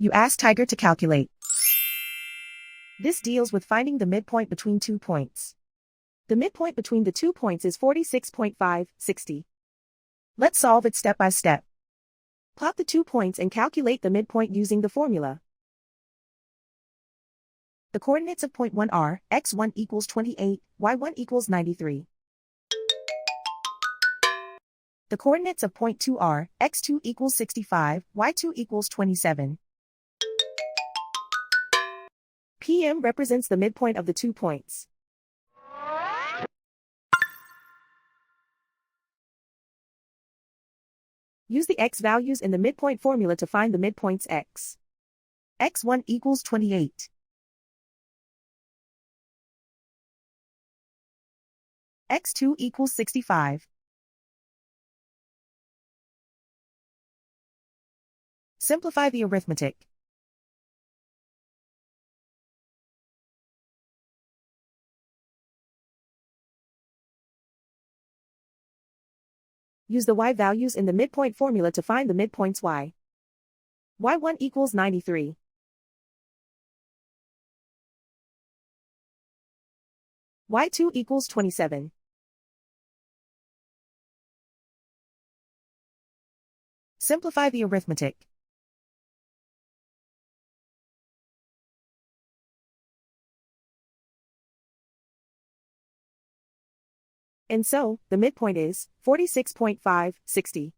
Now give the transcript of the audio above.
You ask Tiger to calculate. This deals with finding the midpoint between 2 points. The midpoint between the 2 points is 46.5, 60. Let's solve it step by step. Plot the 2 points and calculate the midpoint using the formula. The coordinates of point 1 are, x1 equals 28, y1 equals 93. The coordinates of point 2 are, x2 equals 65, y2 equals 27. PM represents the midpoint of the 2 points. Use the x values in the midpoint formula to find the midpoints x. x1 equals 28. x2 equals 65. Simplify the arithmetic. Use the y values in the midpoint formula to find the midpoints y. y1 equals 93. y2 equals 27. Simplify the arithmetic. And so, the midpoint is 46.5, 60.